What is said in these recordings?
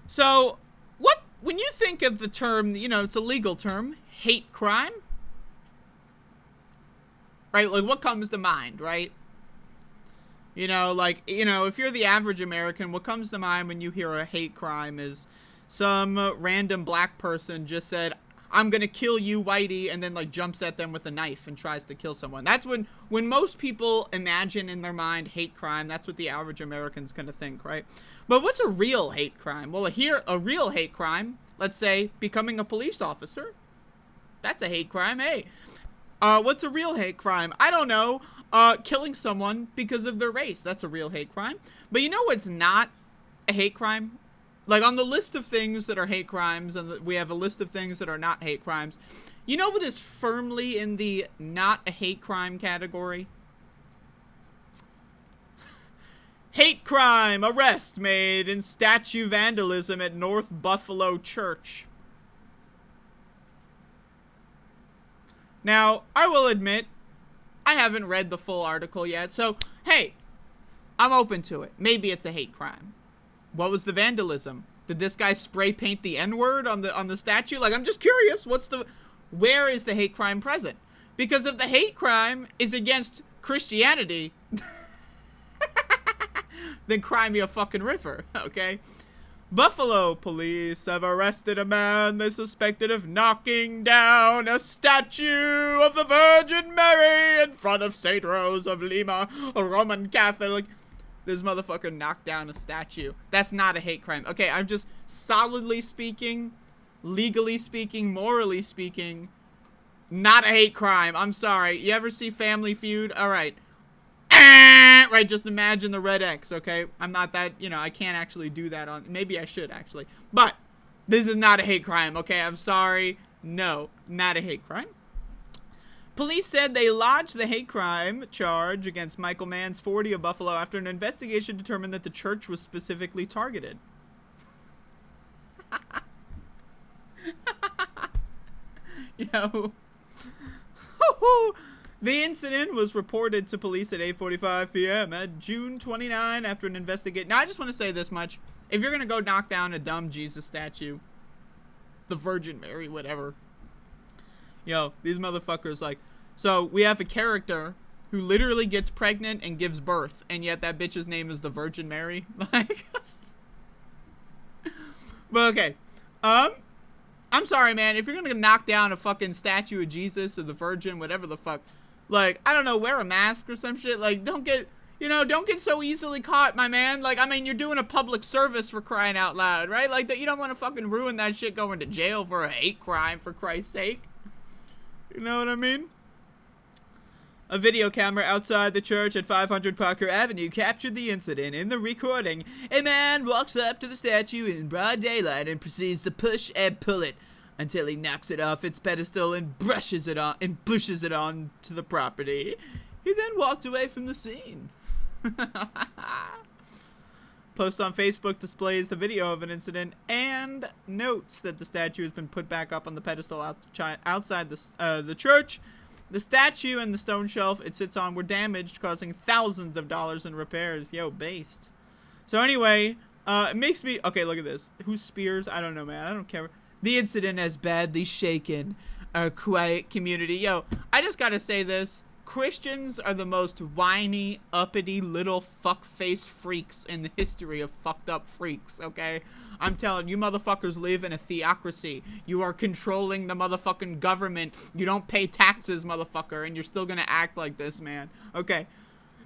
So, when you think of the term, it's a legal term, hate crime, right? Like, what comes to mind, right? If you're the average American, what comes to mind when you hear a hate crime is some random black person just said, I'm gonna kill you, whitey, and then, like, jumps at them with a knife and tries to kill someone. That's when most people imagine in their mind hate crime, that's what the average American's gonna think, right? But what's a real hate crime? Well, a real hate crime, let's say, becoming a police officer. That's a hate crime, hey. What's a real hate crime? I don't know. Killing someone because of their race. That's a real hate crime. But you know what's not a hate crime? Like, on the list of things that are hate crimes, and we have a list of things that are not hate crimes. You know what is firmly in the not a hate crime category? Hate crime, arrest made in statue vandalism at North Buffalo Church. Now, I will admit, I haven't read the full article yet, so, hey, I'm open to it. Maybe it's a hate crime. What was the vandalism? Did this guy spray paint the N-word on the statue? Like, I'm just curious, where is the hate crime present? Because if the hate crime is against Christianity, then cry me a fucking river, okay? Buffalo police have arrested a man they suspected of knocking down a statue of the Virgin Mary in front of St. Rose of Lima, a Roman Catholic. This motherfucker knocked down a statue. That's not a hate crime. Okay, I'm just solidly speaking, legally speaking, morally speaking, not a hate crime. I'm sorry. You ever see Family Feud? All right. Right, just imagine the red X, okay? I'm not that, I can't actually do that maybe I should, actually. But, this is not a hate crime, okay? I'm sorry. No, not a hate crime. Police said they lodged the hate crime charge against Michael Manns, 40, of Buffalo, after an investigation determined that the church was specifically targeted. Yo. The incident was reported to police at 8:45 p.m. at June 29 after an investigation. Now, I just want to say this much. If you're going to go knock down a dumb Jesus statue, the Virgin Mary, whatever, these motherfuckers, like, so we have a character who literally gets pregnant and gives birth, and yet that bitch's name is the Virgin Mary. Like, but okay, I'm sorry, man. If you're gonna knock down a fucking statue of Jesus or the Virgin, whatever the fuck, like, I don't know, wear a mask or some shit. Like, don't get so easily caught, my man. Like, I mean, you're doing a public service, for crying out loud, right? Like, that you don't want to fucking ruin that shit going to jail for a hate crime, for Christ's sake. You know what I mean? A video camera outside the church at 500 Parker Avenue captured the incident. In the recording, a man walks up to the statue in broad daylight and proceeds to push and pull it until he knocks it off its pedestal and pushes it on to the property. He then walked away from the scene. Post on Facebook displays the video of an incident and notes that the statue has been put back up on the pedestal outside the church. The statue and the stone shelf it sits on were damaged, causing thousands of dollars in repairs. Yo, based. So anyway, it makes me... Okay, look at this. Who Spears? I don't know, man. I don't care. The incident has badly shaken our quiet community. Yo, I just gotta say this. Christians are the most whiny, uppity little fuckface freaks in the history of fucked up freaks, okay? I'm telling you, motherfuckers live in a theocracy. You are controlling the motherfucking government. You don't pay taxes, motherfucker, and you're still gonna act like this, man. Okay.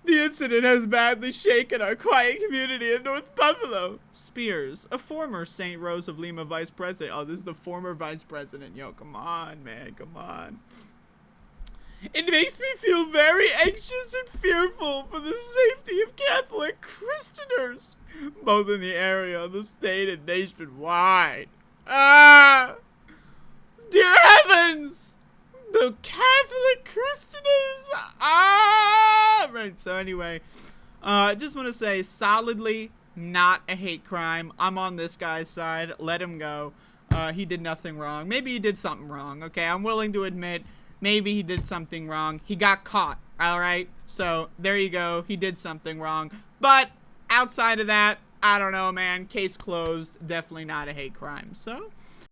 The incident has badly shaken our quiet community in North Buffalo. Spears, a former St. Rose of Lima vice president. Oh, this is the former vice president. Yo, come on, man. Come on. It makes me feel very anxious and fearful for the safety of Catholic Christianers, both in the area, the state, and nationwide. Ah! Dear heavens! The Catholic Christianers! Ah! Right, so anyway, I just want to say, solidly not a hate crime. I'm on this guy's side. Let him go. He did nothing wrong. Maybe he did something wrong, okay? I'm willing to admit maybe he did something wrong. He got caught, alright? So, there you go. He did something wrong. But, outside of that, I don't know, man. Case closed. Definitely not a hate crime. So